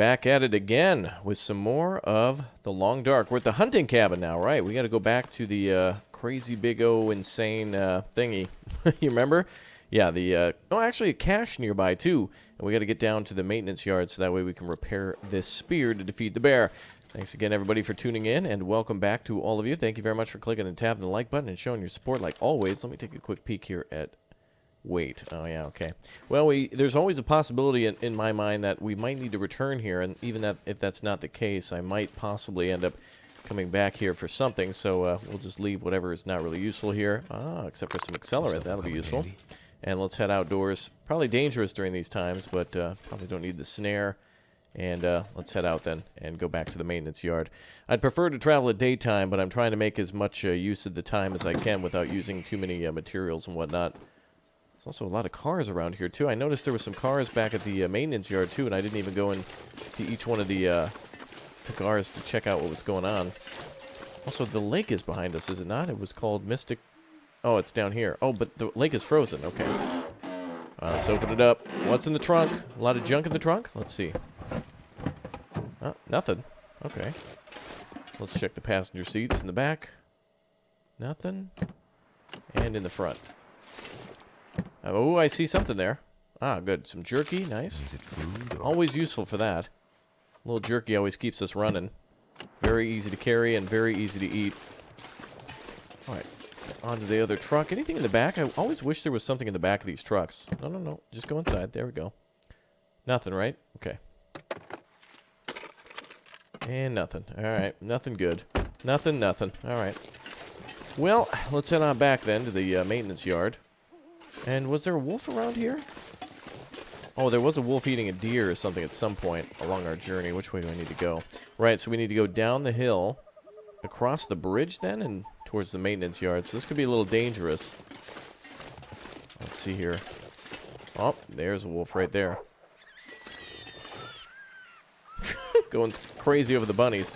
back at it again with some more of the Long Dark. We're at the hunting cabin now, right? We got to go back to the crazy big insane thingy. You remember? Yeah, the actually a cache nearby too, and we got to get down to the maintenance yard so that way we can repair this spear to defeat the bear. Thanks again, everybody, for tuning in, and welcome back to all of you. Thank you very much for clicking and tapping the like button and showing your support like always. Let me take a quick peek here at... Wait. Oh, yeah, okay. Well, there's always a possibility in my mind that we might need to return here, and even that if that's not the case, I might possibly end up coming back here for something, so we'll just leave whatever is not really useful here. Except for some accelerant. That'll be useful. And let's head outdoors. Probably dangerous during these times, but probably don't need the snare. And let's head out then and go back to the maintenance yard. I'd prefer to travel at daytime, but I'm trying to make as much use of the time as I can without using too many materials and whatnot. There's also a lot of cars around here, too. I noticed there were some cars back at the maintenance yard, too, and I didn't even go into each one of the cars to check out what was going on. Also, the lake is behind us, is it not? It was called Mystic... Oh, it's down here. Oh, but the lake is frozen. Okay. Let's open it up. What's in the trunk? A lot of junk in the trunk? Let's see. Oh, nothing. Okay. Let's check the passenger seats in the back. Nothing. And in the front. Oh, I see something there. Ah, good. Some jerky. Nice. Is it food or... Always useful for that. A little jerky always keeps us running. Very easy to carry and very easy to eat. Alright. Onto the other truck. Anything in the back? I always wish there was something in the back of these trucks. No. Just go inside. There we go. Nothing, right? Okay. And nothing. Alright. Nothing good. Nothing. Alright. Well, let's head on back then to the maintenance yard. And was there a wolf around here? Oh, there was a wolf eating a deer or something at some point along our journey. Which way do I need to go? Right, so we need to go down the hill, across the bridge then, and towards the maintenance yard. So this could be a little dangerous. Let's see here. Oh, there's a wolf right there. Going crazy over the bunnies.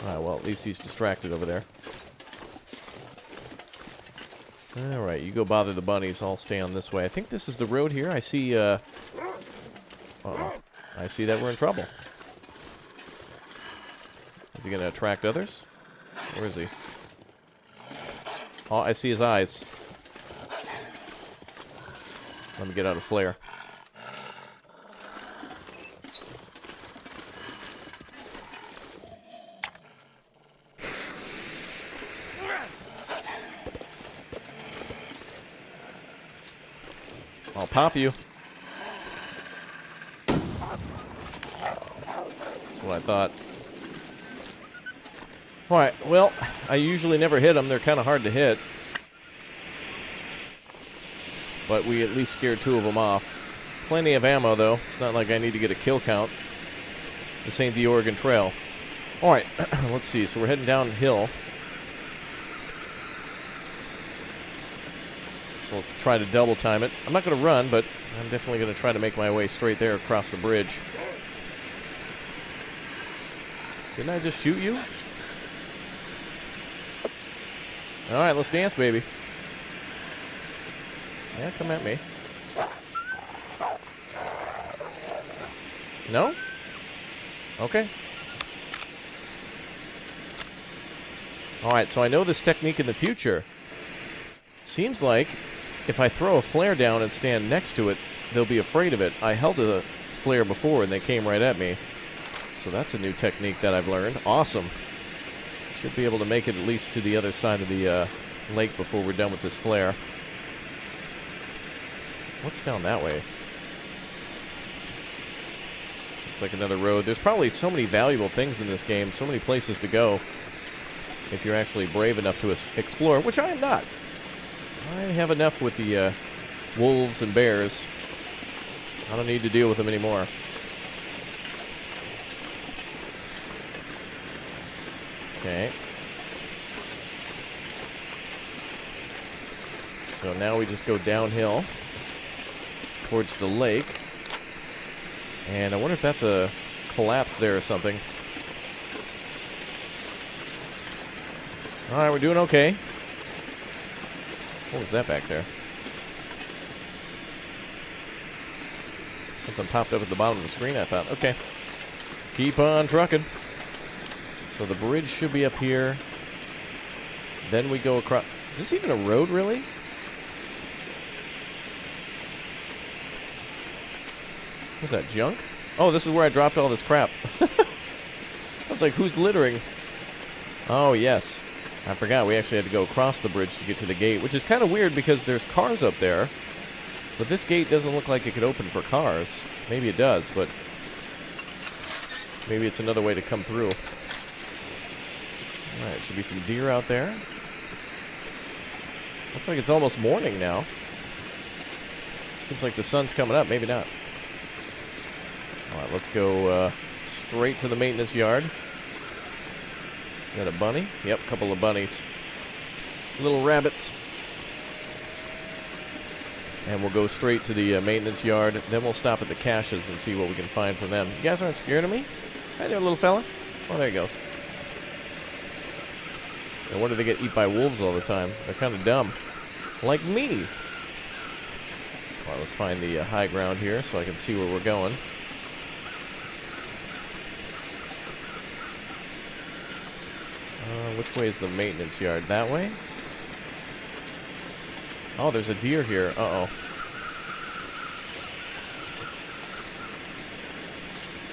Alright, well, at least he's distracted over there. Alright, you go bother the bunnies. I'll stay on this way. I think this is the road here. I see, uh-oh. I see that we're in trouble. Is he going to attract others? Where is he? Oh, I see his eyes. Let me get out a flare. I'll pop you. That's what I thought. Alright, well, I usually never hit them. They're kind of hard to hit. But we at least scared 2 of them off. Plenty of ammo, though. It's not like I need to get a kill count. This ain't the Oregon Trail. Alright, let's see. So we're heading downhill. So let's try to double time it. I'm not going to run, but I'm definitely going to try to make my way straight there across the bridge. Didn't I just shoot you? Alright, let's dance, baby. Yeah, come at me. No? Okay. Alright, so I know this technique in the future. Seems like if I throw a flare down and stand next to it, they'll be afraid of it. I held a flare before and they came right at me. So that's a new technique that I've learned. Awesome. Should be able to make it at least to the other side of the lake before we're done with this flare. What's down that way? Looks like another road. There's probably so many valuable things in this game, so many places to go if you're actually brave enough to explore, which I am not. I have enough with the wolves and bears. I don't need to deal with them anymore. Okay. So now we just go downhill towards the lake. And I wonder if that's a collapse there or something. Alright, we're doing okay. What was that back there? Something popped up at the bottom of the screen, I thought. Okay. keep on trucking. So the bridge should be up here. Then we go across. Is this even a road, really? What's that, junk? Oh, this is where I dropped all this crap. I was like, who's littering? Oh, yes. I forgot we actually had to go across the bridge to get to the gate, which is kind of weird because there's cars up there. But this gate doesn't look like it could open for cars. Maybe it does, but maybe it's another way to come through. Alright, should be some deer out there. Looks like it's almost morning now. Seems like the sun's coming up. Maybe not. Alright, let's go straight to the maintenance yard. Is that a bunny? Yep, a couple of bunnies. Little rabbits. And we'll go straight to the maintenance yard. Then we'll stop at the caches and see what we can find from them. You guys aren't scared of me? Hi there, little fella. Oh, there he goes. No wonder they get eaten by wolves all the time. They're kind of dumb. Like me. Well, let's find the high ground here so I can see where we're going. Which way is the maintenance yard? That way? Oh, there's a deer here. Uh-oh.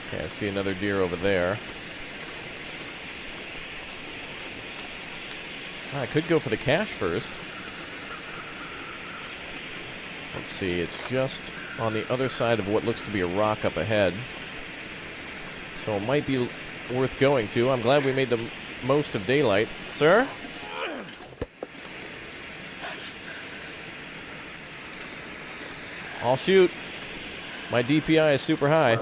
Okay, I see another deer over there. I could go for the cache first. Let's see, it's just on the other side of what looks to be a rock up ahead. So it might be worth going to. I'm glad we made the most of daylight. Sir? I'll shoot. My DPI is super high.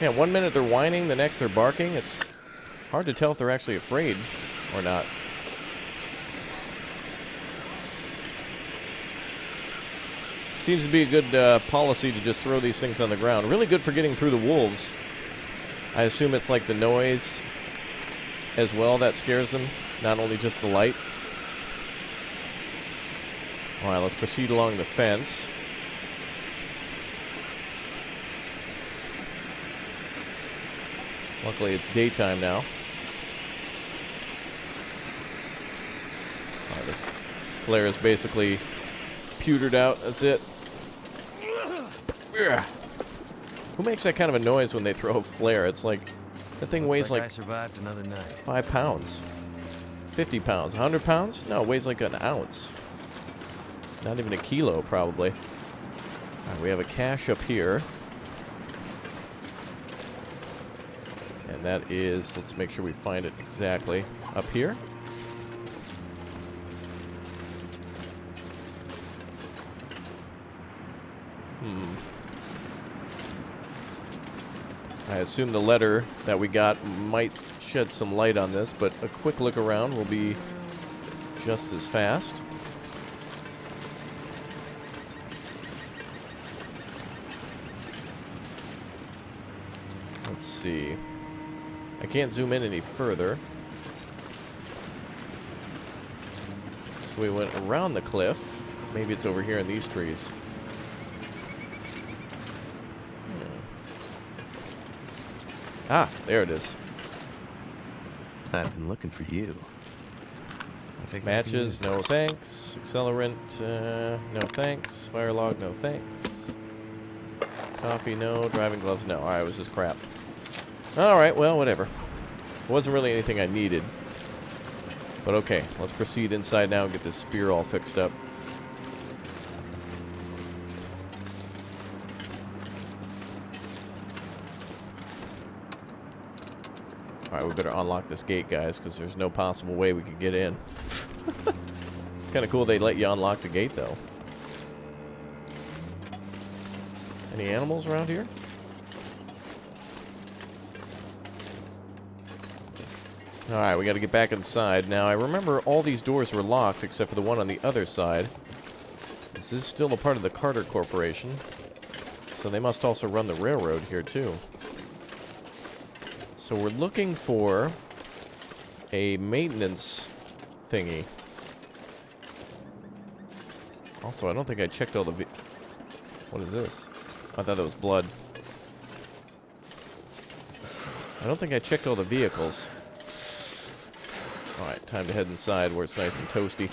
Yeah, 1 minute they're whining, the next they're barking. It's hard to tell if they're actually afraid or not. Seems to be a good policy to just throw these things on the ground. Really good for getting through the wolves. I assume it's like the noise as well that scares them, not only just the light. Alright, let's proceed along the fence. Luckily it's daytime now. Alright, the flare is basically pewtered out. That's it. Ugh. Who makes that kind of a noise when they throw a flare? It's like, that thing weighs like I survived another night. 5 pounds. 50 pounds. 100 pounds? No, it weighs like an ounce. Not even a kilo, probably. Alright, we have a cache up here. And that is, let's make sure we find it exactly. Up here. I assume the letter that we got might shed some light on this, but a quick look around will be just as fast. Let's see. I can't zoom in any further. So we went around the cliff. Maybe it's over here in these trees. Ah, there it is. I've been looking for you. I think matches, no thanks. Accelerant, no thanks. Fire log, no thanks. Coffee, no. Driving gloves, no. Alright, it was just crap. Alright, well, whatever. It wasn't really anything I needed. But okay, let's proceed inside now and get this spear all fixed up. Alright, we better unlock this gate, guys, because there's no possible way we could get in. It's kind of cool they let you unlock the gate, though. Any animals around here? Alright, we got to get back inside. Now, I remember all these doors were locked except for the one on the other side. This is still a part of the Carter Corporation. So they must also run the railroad here, too. So we're looking for a maintenance thingy. Also, I don't think I checked all the... What is this? I thought that was blood. I don't think I checked all the vehicles. Alright, time to head inside where it's nice and toasty.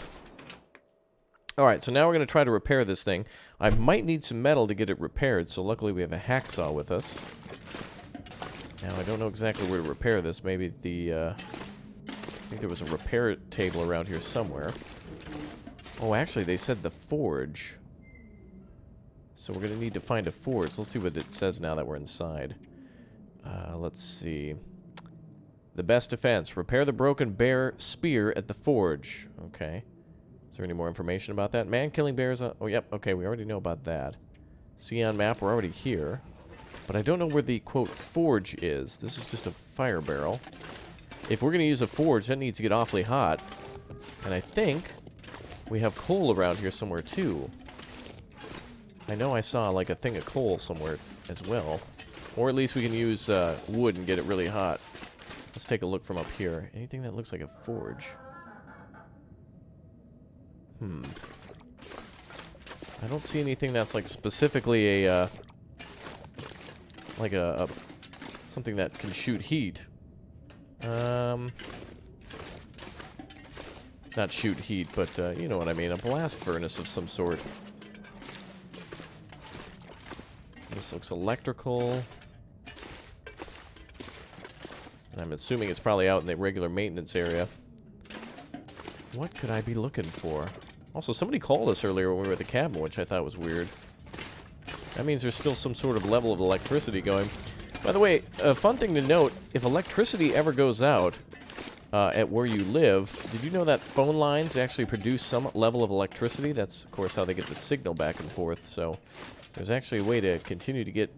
Alright, so now we're going to try to repair this thing. I might need some metal to get it repaired, so luckily we have a hacksaw with us. Now, I don't know exactly where to repair this. Maybe the, I think there was a repair table around here somewhere. Oh, actually, they said the forge. So we're going to need to find a forge. Let's see what it says now that we're inside. Let's see. The best defense. Repair the broken bear spear at the forge. Okay. Is there any more information about that? Man-killing bears... oh, yep. Okay, we already know about that. See on map, we're already here. But I don't know where the, quote, forge is. This is just a fire barrel. If we're going to use a forge, that needs to get awfully hot. And I think we have coal around here somewhere, too. I know I saw, like, a thing of coal somewhere as well. Or at least we can use wood and get it really hot. Let's take a look from up here. Anything that looks like a forge? I don't see anything that's, like, specifically a, like a something that can shoot heat. Not shoot heat, but, you know what I mean. A blast furnace of some sort. This looks electrical. And I'm assuming it's probably out in the regular maintenance area. What could I be looking for? Also, somebody called us earlier when we were at the cabin, which I thought was weird. That means there's still some sort of level of electricity going. By the way, a fun thing to note, if electricity ever goes out at where you live, did you know that phone lines actually produce some level of electricity? That's, of course, how they get the signal back and forth. So there's actually a way to continue to get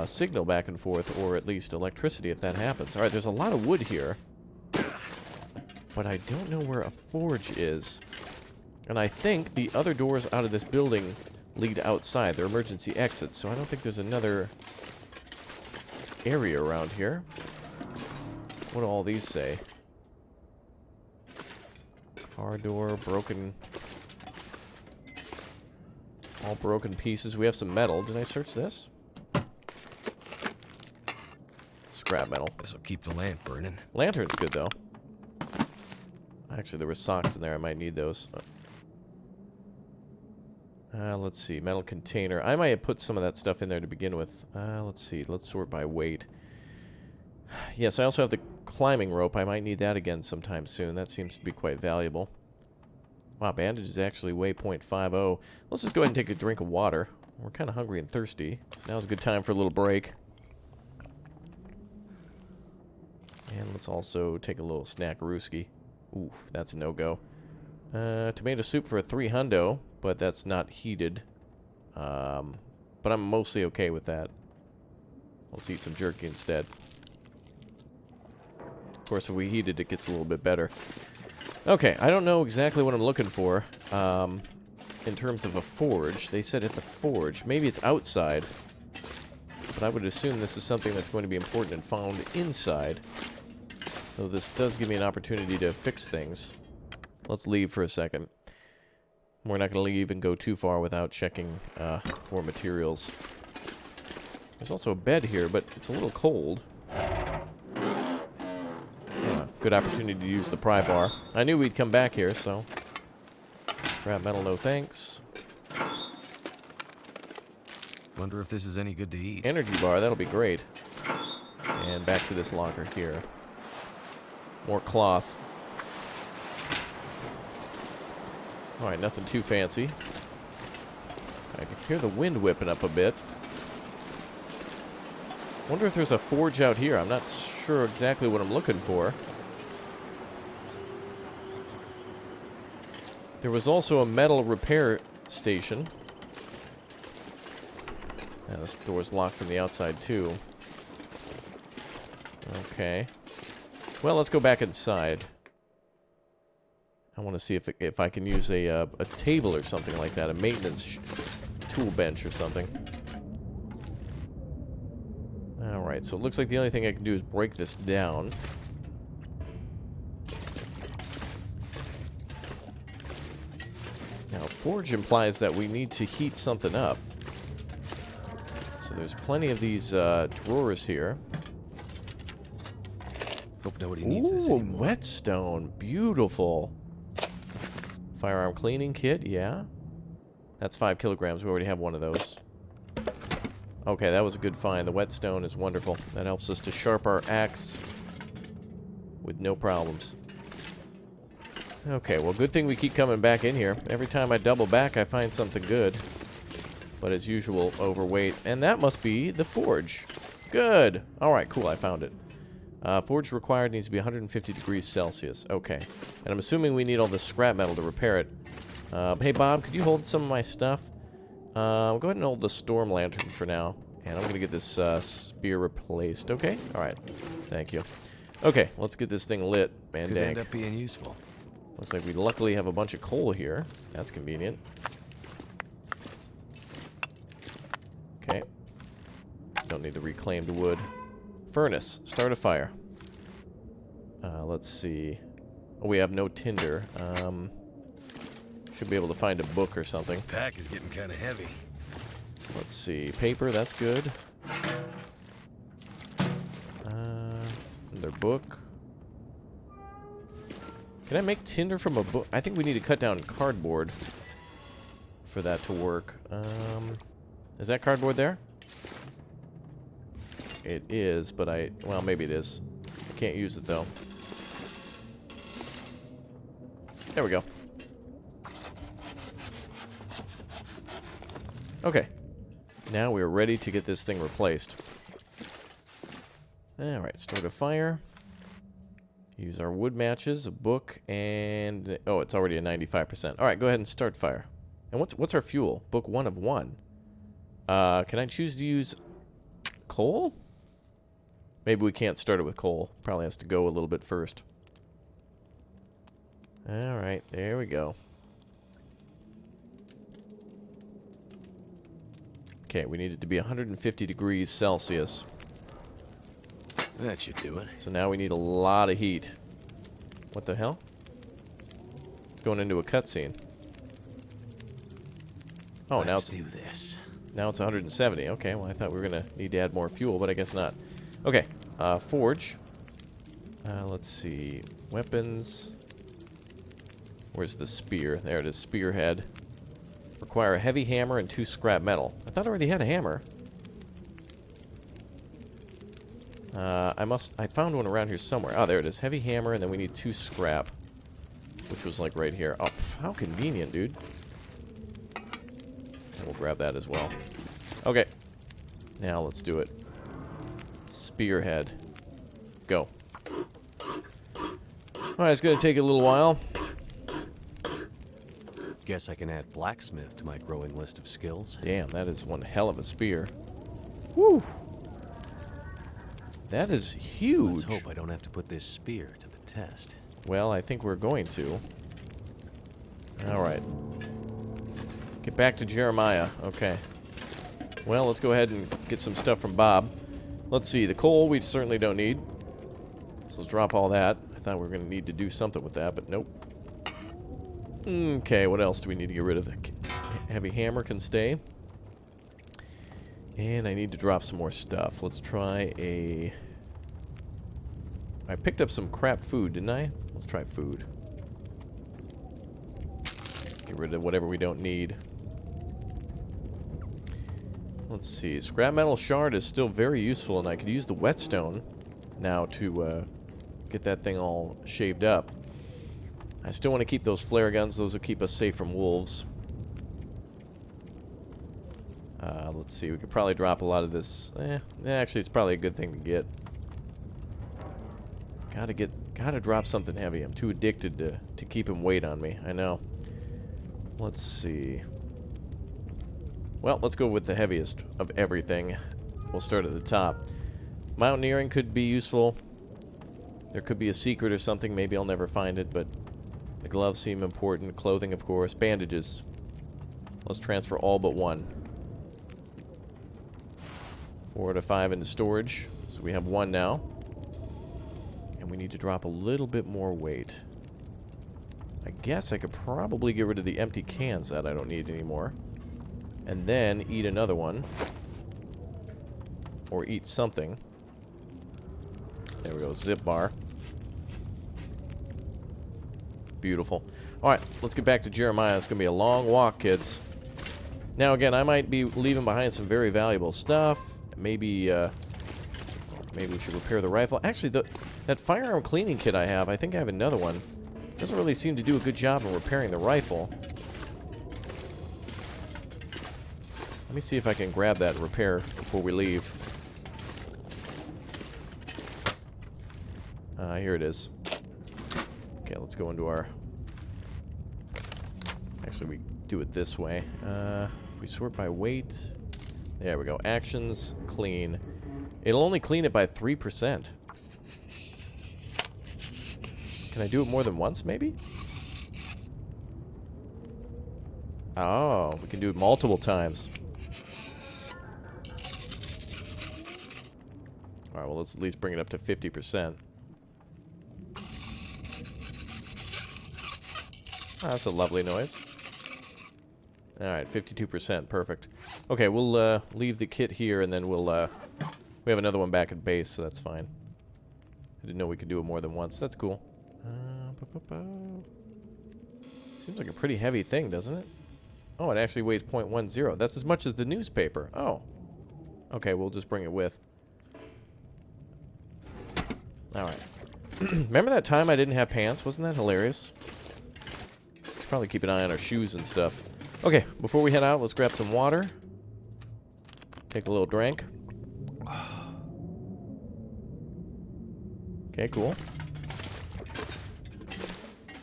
signal back and forth, or at least electricity if that happens. Alright, there's a lot of wood here. But I don't know where a forge is. And I think the other doors out of this building lead outside. They're emergency exits, so I don't think there's another area around here. What do all these say? Car door, broken... all broken pieces. We have some metal. Did I search this? Scrap metal. This'll keep the lamp burning. Lantern's good, though. Actually, there were socks in there. I might need those. Let's see. Metal container. I might have put some of that stuff in there to begin with. Let's see. Let's sort by weight. Yes, I also have the climbing rope. I might need that again sometime soon. That seems to be quite valuable. Wow, bandages actually weigh 0.50. Let's just go ahead and take a drink of water. We're kind of hungry and thirsty. So now's a good time for a little break. And let's also take a little snack-a-rooski. Oof, that's a no-go. Tomato soup for a 3 hundo, but that's not heated. But I'm mostly okay with that. Let's eat some jerky instead. Of course, if we heat it, it gets a little bit better. Okay, I don't know exactly what I'm looking for in terms of a forge. They said at the forge. Maybe it's outside. But I would assume this is something that's going to be important and found inside. Though this does give me an opportunity to fix things. Let's leave for a second. We're not going to leave and go too far without checking for materials. There's also a bed here, but it's a little cold. Good opportunity to use the pry bar. I knew we'd come back here, so... Scrap metal, no thanks. Wonder if this is any good to eat. Energy bar, that'll be great. And back to this locker here. More cloth. Alright, nothing too fancy. I can hear the wind whipping up a bit. Wonder if there's a forge out here. I'm not sure exactly what I'm looking for. There was also a metal repair station. Yeah, this door's locked from the outside, too. Okay. Well, let's go back inside. I want to see if I can use a table or something like that, a maintenance tool bench or something. Alright, so it looks like the only thing I can do is break this down. forge implies that we need to heat something up. So there's plenty of these drawers here. Hope nobody needs this Ooh, anymore. whetstone. Beautiful. Firearm cleaning kit, yeah. That's 5 kilograms. We already have one of those. Okay, that was a good find. The whetstone is wonderful. That helps us to sharp our axe with no problems. Okay, well, good thing we keep coming back in here. Every time I double back, I find something good. But as usual, overweight. And that must be the forge. Good. All right, cool. I found it. Forge required needs to be 150 degrees Celsius. Okay. And I'm assuming we need all the scrap metal to repair it. Hey, Bob, could you hold some of my stuff? Go ahead and hold the storm lantern for now. And I'm going to get this spear replaced. Okay? All right. Thank you. Okay, let's get this thing lit. Man, Could dang. end up being useful. Looks like we luckily have a bunch of coal here. That's convenient. Okay. Don't need the reclaimed wood. Furnace. Start a fire. Let's see. Oh, we have no tinder. Should be able to find a book or something. This pack is getting kind of heavy. Let's see. Paper, that's good. Another book. Can I make tinder from a book? I think we need to cut down cardboard for that to work. Is that cardboard there? It is, but well, maybe it is. I can't use it, though. There we go. Okay. Now we're ready to get this thing replaced. Alright, start a fire. Use our wood matches, a book, and... Oh, it's already a 95%. Alright, go ahead and start fire. And what's our fuel? Book 1 of 1. Can I choose to use coal? Maybe we can't start it with coal. Probably has to go a little bit first. Alright, there we go. Okay, we need it to be 150 degrees Celsius. That should do it. So now we need a lot of heat. What the hell? It's going into a cutscene. Oh, Let's do this. Now it's 170. Okay, well, I thought we were going to need to add more fuel, but I guess not. Okay, forge. Let's see. Weapons. Where's the spear? There it is, spearhead. Require a heavy hammer and 2 scrap metal. I thought I already had a hammer. I found one around here somewhere. Oh, there it is. Heavy hammer, and then we need 2 scrap. Which was like right here. Oh, how convenient, dude. And we'll grab that as well. Okay. Now let's do it. Spearhead. Go. Alright, it's gonna take a little while. Guess I can add blacksmith to my growing list of skills. Damn, that is one hell of a spear. Woo! That is huge. Let's hope I don't have to put this spear to the test. Well, I think we're going to. Alright. Get back to Jeremiah. Okay. Well, let's go ahead and get some stuff from Bob. Let's see. The coal we certainly don't need. So let's drop all that. I thought we were going to need to do something with that, but nope. Okay, what else do we need to get rid of? The heavy hammer can stay. And I need to drop some more stuff. Let's try a... I picked up some crap food, didn't I? Let's try food. Get rid of whatever we don't need. Let's see. Scrap metal shard is still very useful, and I could use the whetstone now to get that thing all shaved up. I still want to keep those flare guns. Those will keep us safe from wolves. Let's see. We could probably drop a lot of this. Actually, it's probably a good thing to get. Gotta drop something heavy. I'm too addicted to keeping weight on me. I know. Let's see. Well, let's go with the heaviest of everything. We'll start at the top. Mountaineering could be useful. There could be a secret or something. Maybe I'll never find it, but the gloves seem important. Clothing, of course. Bandages. Let's transfer all but 1. 4 out of 5 into storage. So we have 1 now. And we need to drop a little bit more weight. I guess I could probably get rid of the empty cans that I don't need anymore. And then eat another one. Or eat something. There we go, zip bar. Beautiful. Alright, let's get back to Jeremiah. It's going to be a long walk, kids. Now, again, I might be leaving behind some very valuable stuff. Maybe, maybe we should repair the rifle. Actually, that firearm cleaning kit I think I have another one. Doesn't really seem to do a good job of repairing the rifle. Let me see if I can grab that and repair before we leave. Here it is. Okay, let's go into our... Actually, we do it this way. If we sort by weight... There we go. Actions, clean. It'll only clean it by 3%. Can I do it more than once, maybe? Oh, we can do it multiple times. Alright, well, let's at least bring it up to 50%. Oh, that's a lovely noise. Alright, 52%. Perfect. Okay, we'll leave the kit here, and then we'll... we have another one back at base, so that's fine. I didn't know we could do it more than once. That's cool. Seems like a pretty heavy thing, doesn't it? Oh, it actually weighs 0.10. That's as much as the newspaper. Oh. Okay, we'll just bring it with. Alright. Remember that time I didn't have pants? Wasn't that hilarious? Should probably keep an eye on our shoes and stuff. Okay, before we head out, let's grab some water. Take a little drink. Okay, cool.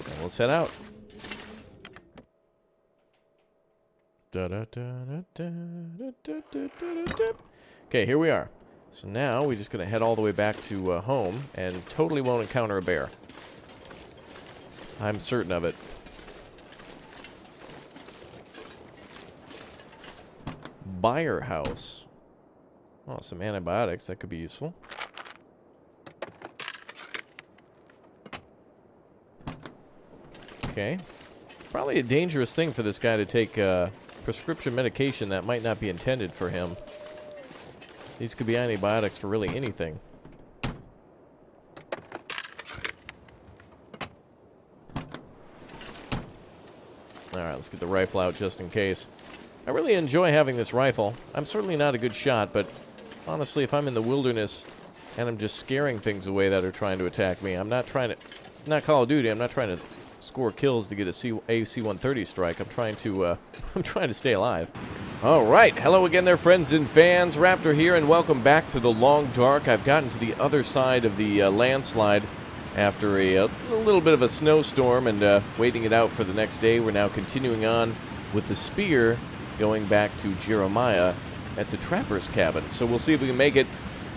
And let's head out. Okay, here we are. So now we're just going to head all the way back to home and totally won't encounter a bear. I'm certain of it. Buyer house. Oh, some antibiotics. That could be useful. Okay. Probably a dangerous thing for this guy to take prescription medication that might not be intended for him. These could be antibiotics for really anything. Alright, let's get the rifle out just in case. I really enjoy having this rifle. I'm certainly not a good shot, but honestly, if I'm in the wilderness and I'm just scaring things away that are trying to attack me, I'm not trying to... It's not Call of Duty. I'm not trying to score kills to get a AC-130 strike. I'm trying to stay alive. All right, hello again there, friends and fans. Raptor here, and welcome back to the Long Dark. I've gotten to the other side of the landslide after a little bit of a snowstorm and waiting it out for the next day. We're now continuing on with the spear, going back to Jeremiah at the Trapper's Cabin. So we'll see if we can make it.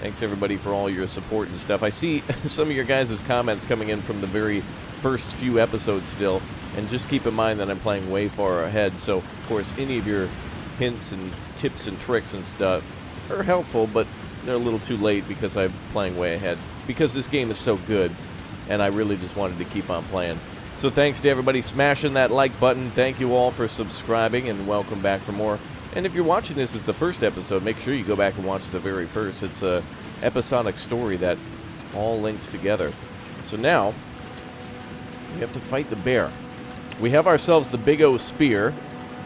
Thanks, everybody, for all your support and stuff. I see some of your guys' comments coming in from the very first few episodes still, and just keep in mind that I'm playing way far ahead, so, of course, any of your hints and tips and tricks and stuff are helpful, but they're a little too late because I'm playing way ahead, because this game is so good, and I really just wanted to keep on playing. So thanks to everybody smashing that like button. Thank you all for subscribing, and welcome back for more. And if you're watching this as the first episode, make sure you go back and watch the very first. It's a episodic story that all links together. So now, we have to fight the bear. We have ourselves the Big O Spear,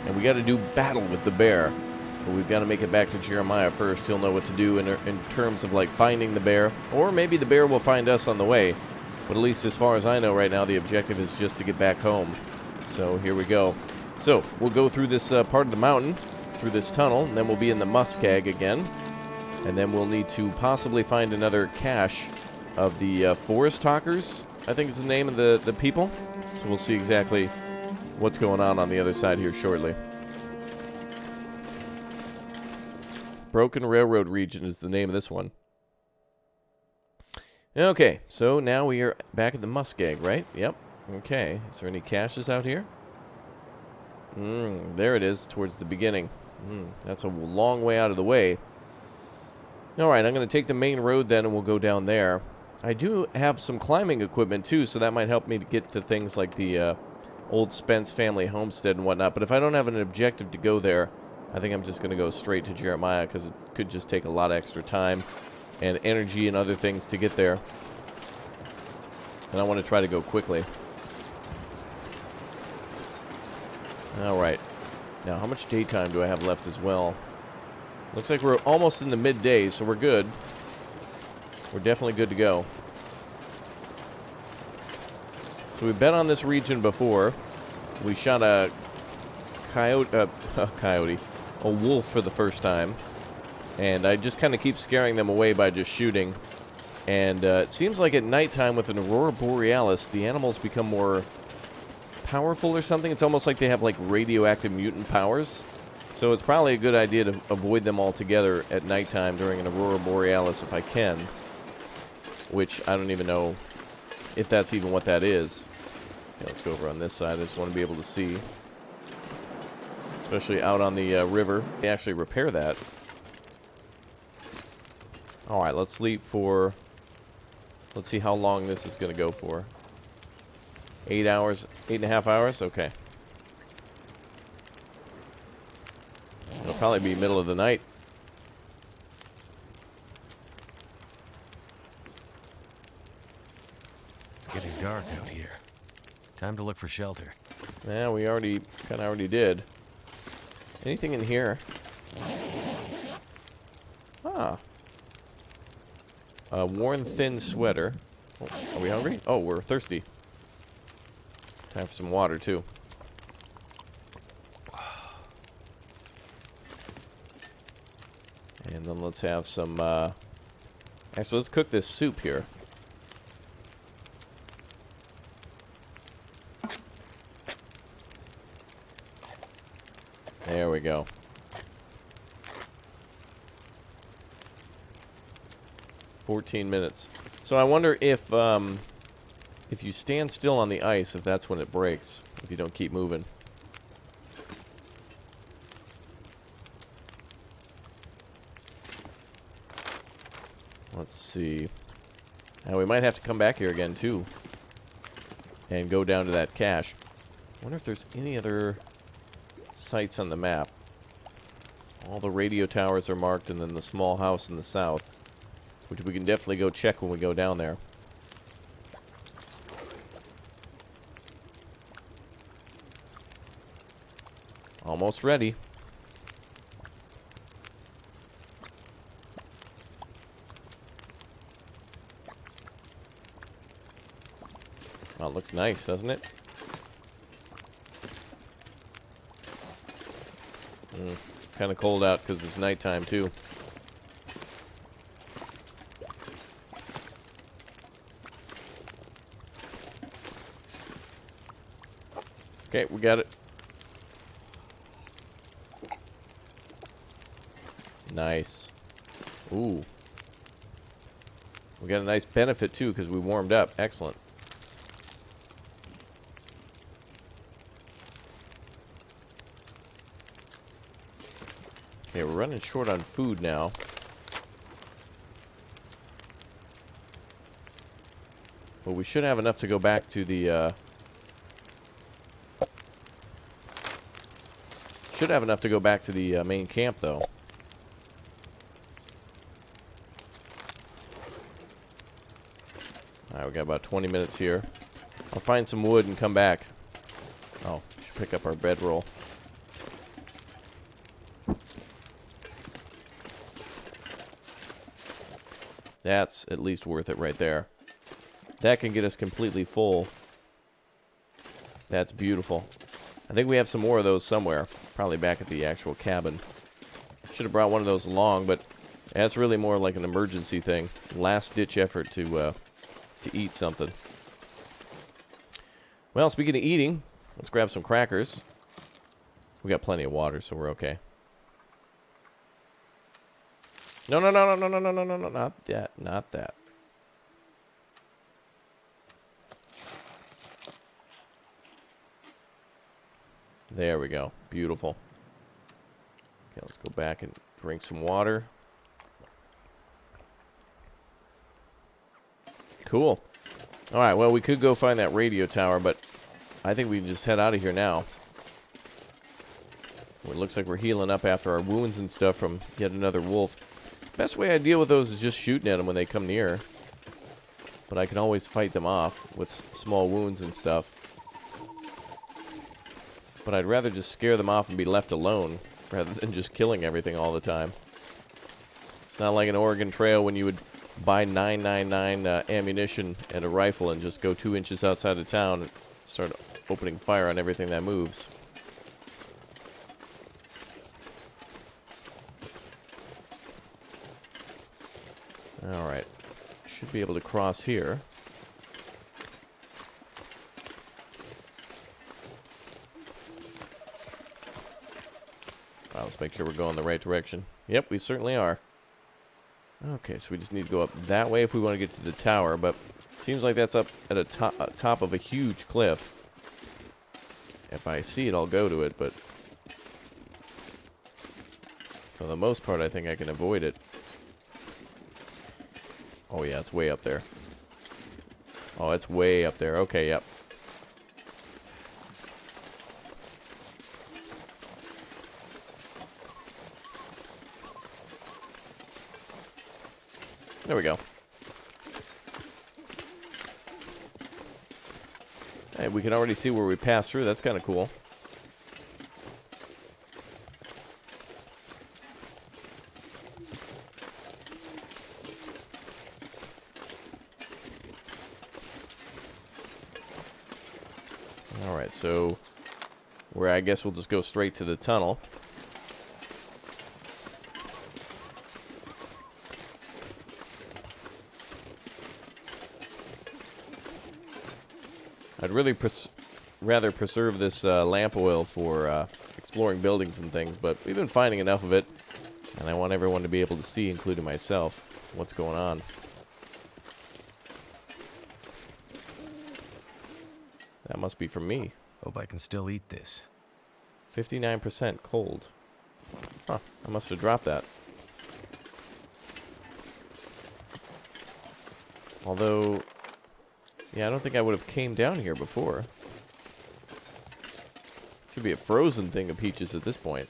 and we got to do battle with the bear. But we've got to make it back to Jeremiah first. He'll know what to do in terms of, like, finding the bear. Or maybe the bear will find us on the way. But at least as far as I know right now, the objective is just to get back home. So here we go. So we'll go through this part of the mountain, through this tunnel, and then we'll be in the muskeg again. And then we'll need to possibly find another cache of the forest talkers, I think is the name of the people. So we'll see exactly what's going on the other side here shortly. Broken Railroad Region is the name of this one. Okay, so now we are back at the muskeg, right? Yep. Okay, is there any caches out here? There it is, towards the beginning. That's a long way out of the way. Alright, I'm going to take the main road then, and we'll go down there. I do have some climbing equipment, too, so that might help me to get to things like the old Spence family homestead and whatnot. But if I don't have an objective to go there, I think I'm just going to go straight to Jeremiah because it could just take a lot of extra time and energy and other things to get there. And I want to try to go quickly. Alright. Now, how much daytime do I have left as well? Looks like we're almost in the midday, so we're good. We're definitely good to go. So we've been on this region before. We shot a a wolf for the first time. And I just kind of keep scaring them away by just shooting. And it seems like at nighttime with an aurora borealis, the animals become more powerful or something. It's almost like they have like radioactive mutant powers. So it's probably a good idea to avoid them altogether at nighttime during an aurora borealis if I can. Which I don't even know if that's even what that is. Okay, let's go over on this side. I just want to be able to see. Especially out on the river. They actually repair that. Alright, let's sleep for... Let's see how long this is going to go for. 8 hours, 8.5 hours? Okay. It'll probably be middle of the night. It's getting dark out here. Time to look for shelter. Yeah, we kind of already did. Anything in here? Ah. A worn thin sweater. Oh, are we hungry? Oh, we're thirsty. Time for some water, too. And then let's have some, actually, let's cook this soup here. There we go. "14 minutes. So I wonder if you stand still on the ice, if that's when it breaks, if you don't keep moving. Let's see. Now we might have to come back here again, too. And go down to that cache. I wonder if there's any other sites on the map. All the radio towers are marked, and then the small house in the south. Which we can definitely go check when we go down there. Almost ready. Oh, it looks nice, doesn't it? Kind of cold out because it's nighttime, too. Okay, we got it. Nice. Ooh. We got a nice benefit, too, because we warmed up. Excellent. Okay, we're running short on food now. But we should have enough to go back to the, should have enough to go back to the main camp, though. Alright, we got about 20 minutes here. I'll find some wood and come back. Oh, should pick up our bedroll. That's at least worth it right there. That can get us completely full. That's beautiful. I think we have some more of those somewhere. Probably back at the actual cabin. Should have brought one of those along, but that's really more like an emergency thing. Last-ditch effort to eat something. Well, speaking of eating, let's grab some crackers. We got plenty of water, so we're okay. No, no, no, no, no, no, no, no, no, not that, not that. There we go. Beautiful. Okay, let's go back and drink some water. Cool. Alright, well, we could go find that radio tower, but I think we can just head out of here now. It looks like we're healing up after our wounds and stuff from yet another wolf. Best way I deal with those is just shooting at them when they come near. But I can always fight them off with small wounds and stuff. But I'd rather just scare them off and be left alone rather than just killing everything all the time. It's not like an Oregon Trail when you would buy 999 ammunition and a rifle and just go 2 inches outside of town and start opening fire on everything that moves. Alright. Should be able to cross here. Let's make sure we're going the right direction. Yep, we certainly are. Okay, so we just need to go up that way if we want to get to the tower, but it seems like that's up at a top of a huge cliff. If I see it, I'll go to it, but for the most part, I think I can avoid it. Oh yeah, it's way up there. Oh, it's way up there. Okay, yep. There we go. Hey, we can already see where we passed through. That's kind of cool. Alright, so where I guess we'll just go straight to the tunnel. I'd really rather preserve this lamp oil for exploring buildings and things, but we've been finding enough of it, and I want everyone to be able to see, including myself, what's going on. That must be from me. Hope I can still eat this. 59% cold. Huh, I must have dropped that. Although, yeah, I don't think I would have came down here before. Should be a frozen thing of peaches at this point.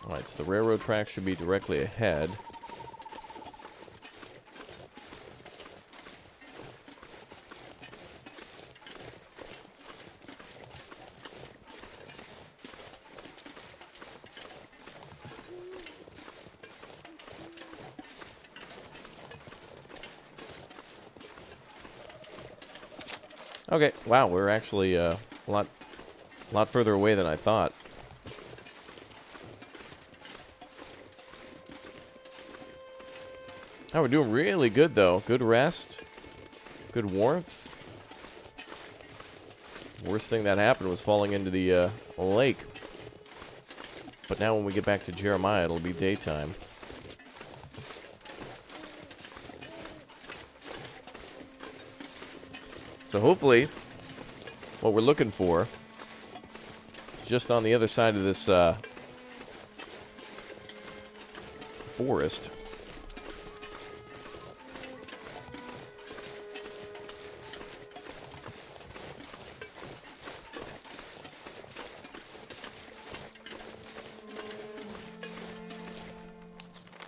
Alright, so the railroad tracks should be directly ahead. Okay, wow, we're actually a lot further away than I thought. Oh, we're doing really good, though. Good rest. Good warmth. Worst thing that happened was falling into the lake. But now when we get back to Jeremiah, it'll be daytime. So hopefully, what we're looking for is just on the other side of this forest.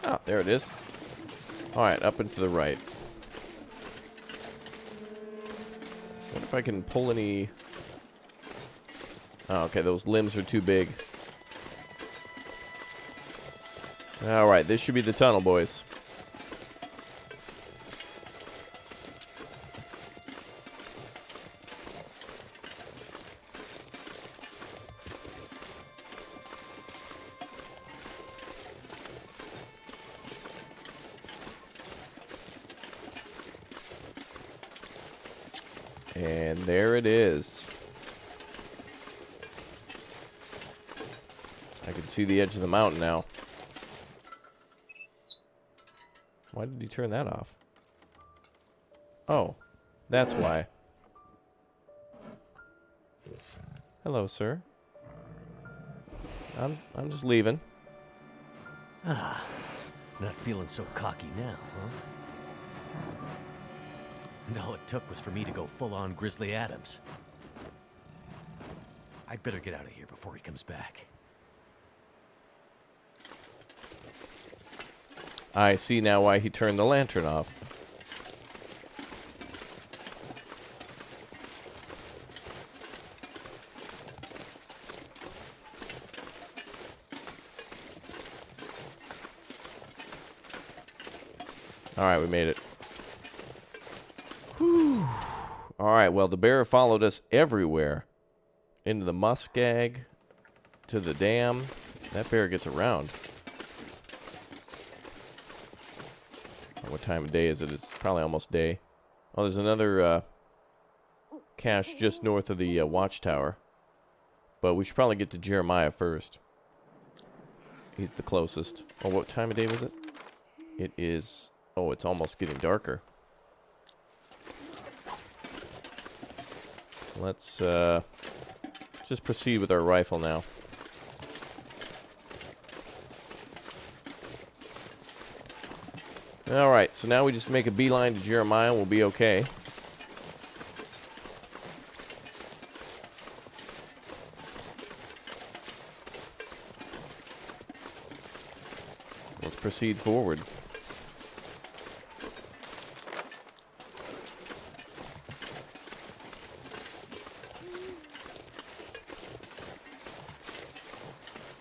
Oh, there it is. All right, up and to the right. What if I can pull any... Oh, okay, those limbs are too big. Alright, this should be the tunnel, boys. And there it is. I can see the edge of the mountain now. Why did he turn that off? Oh, that's why. Hello, sir. I'm just leaving. Ah, not feeling so cocky now, huh? And all it took was for me to go full-on Grizzly Adams. I'd better get out of here before he comes back. I see now why he turned the lantern off. Alright, we made it. Whew. Alright, well, the bear followed us everywhere. Into the muskeg, to the dam. That bear gets around. What time of day is it? It's probably almost day. Oh, there's another cache just north of the watchtower. But we should probably get to Jeremiah first. He's the closest. Oh, what time of day was it? It is... Oh, it's almost getting darker. Let's just proceed with our rifle now. Alright, so now we just make a beeline to Jeremiah and we'll be okay. Let's proceed forward.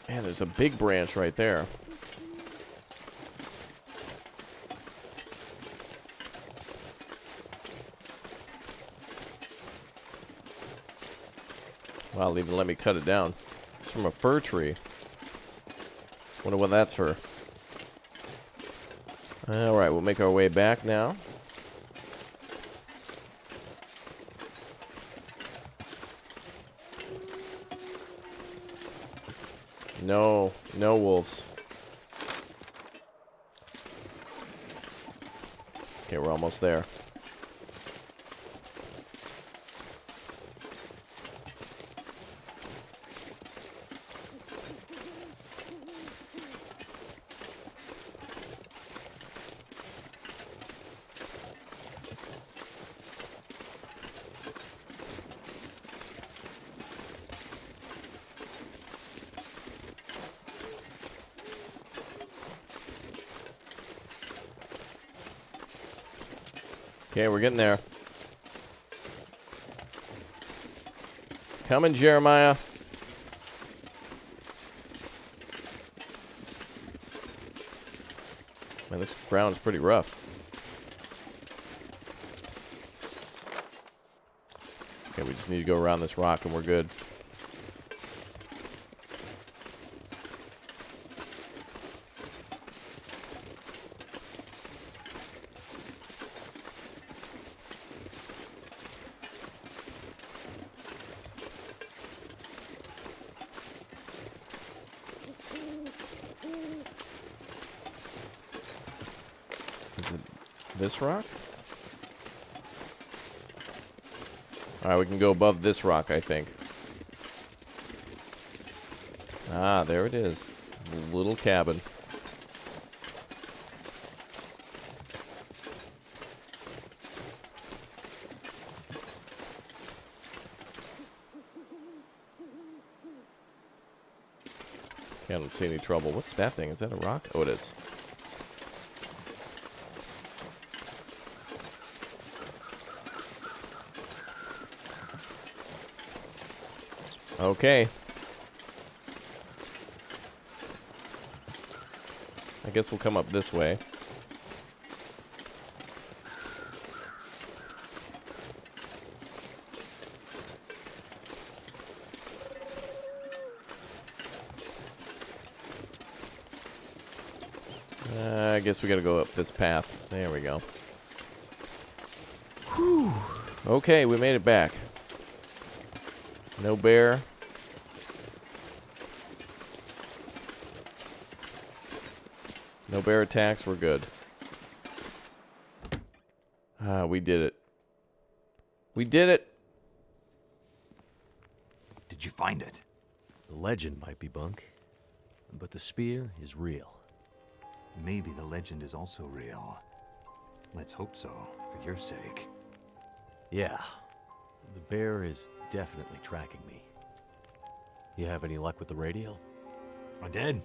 Man, there's a big branch right there. Wow, even let me cut it down. It's from a fir tree. Wonder what that's for. Alright, we'll make our way back now. No, no wolves. Okay, we're almost there. Okay, we're getting there. Coming, Jeremiah. Man, this ground is pretty rough. Okay, we just need to go around this rock and we're good. This rock? Alright, we can go above this rock, I think. Ah, there it is. The little cabin. Okay, I don't see any trouble. What's that thing? Is that a rock? Oh, it is. Okay. I guess we'll come up this way. I guess we gotta go up this path. There we go. Whew. Okay, we made it back. No bear. No bear attacks, we're good. Ah, we did it. We did it! Did you find it? The legend might be bunk, But the spear is real. Maybe the legend is also real. Let's hope so, for your sake. Yeah, the bear is definitely tracking me. You have any luck with the radio? I did.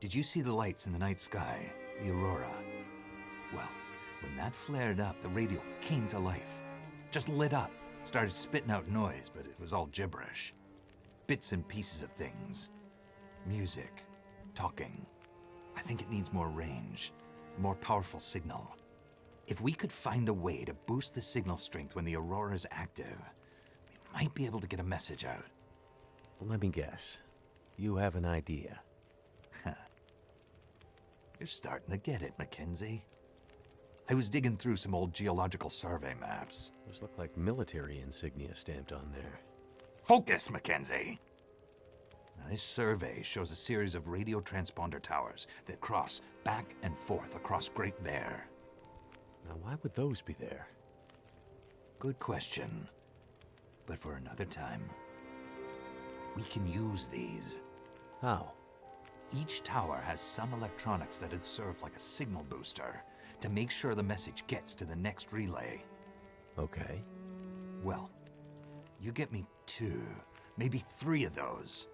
Did you see the lights in the night sky? The aurora? Well, when that flared up, the radio came to life. Just lit up. Started spitting out noise, but it was all gibberish. Bits and pieces of things. Music. Talking. I think it needs more range. A more powerful signal. If we could find a way to boost the signal strength when the aurora is active, we might be able to get a message out. Well, let me guess. You have an idea. You're starting to get it, Mackenzie. I was digging through some old geological survey maps. Those look like military insignia stamped on there. Focus, Mackenzie! Now, this survey shows a series of radio transponder towers that cross back and forth across Great Bear. Now, why would those be there? Good question. But for another time. We can use these. How? Each tower has some electronics that'd serve like a signal booster to make sure the message gets to the next relay. Okay. Well, you get me 2, maybe 3 of those,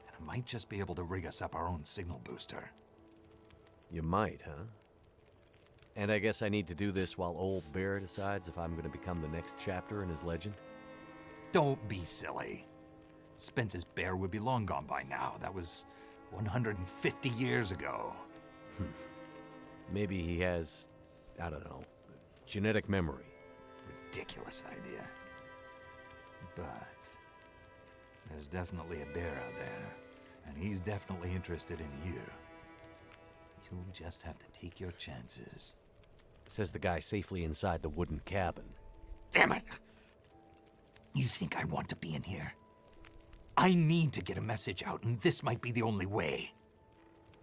and I might just be able to rig us up our own signal booster. You might, huh? And I guess I need to do this while old Bear decides if I'm going to become the next chapter in his legend? Don't be silly. Spence's bear would be long gone by now. That was 150 years ago. Maybe he has, I don't know, genetic memory. Ridiculous idea. But there's definitely a bear out there, and he's definitely interested in you. You'll just have to take your chances. Says the guy safely inside the wooden cabin. Damn it! You think I want to be in here? I need to get a message out, and this might be the only way.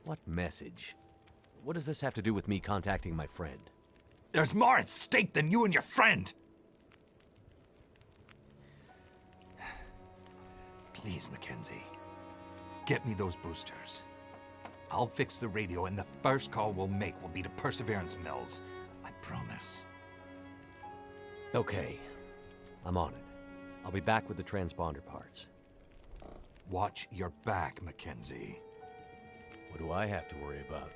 What message? What does this have to do with me contacting my friend? There's more at stake than you and your friend! Please, Mackenzie. Get me those boosters. I'll fix the radio, and the first call we'll make will be to Perseverance Mills. I promise. Okay. I'm on it. I'll be back with the transponder parts. Watch your back, Mackenzie. What do I have to worry about?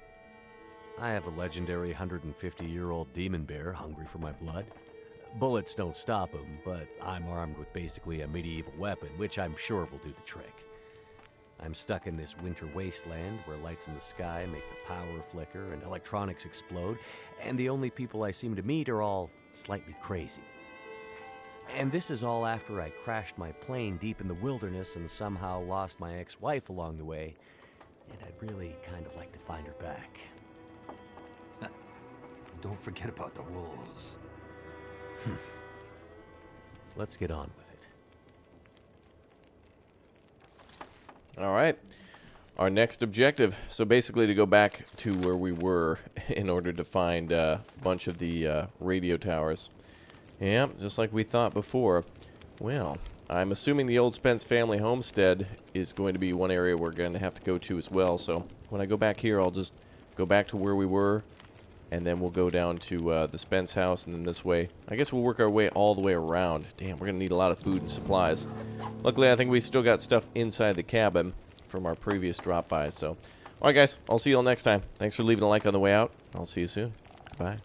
I have a legendary 150-year-old demon bear hungry for my blood. Bullets don't stop him, but I'm armed with basically a medieval weapon, which I'm sure will do the trick. I'm stuck in this winter wasteland where lights in the sky make the power flicker and electronics explode, and the only people I seem to meet are all slightly crazy. And this is all after I crashed my plane deep in the wilderness and somehow lost my ex-wife along the way, and I'd really kind of like to find her back. Don't forget about the wolves. Let's get on with it. All right. Our next objective. So basically to go back to where we were in order to find a bunch of the radio towers. Yeah, just like we thought before. Well, I'm assuming the old Spence family homestead is going to be one area we're going to have to go to as well. So when I go back here, I'll just go back to where we were, and then we'll go down to the Spence house, and then this way. I guess we'll work our way all the way around. Damn, we're going to need a lot of food and supplies. Luckily, I think we still got stuff inside the cabin from our previous drop-by. So, all right, guys, I'll see you all next time. Thanks for leaving a like on the way out. I'll see you soon. Bye.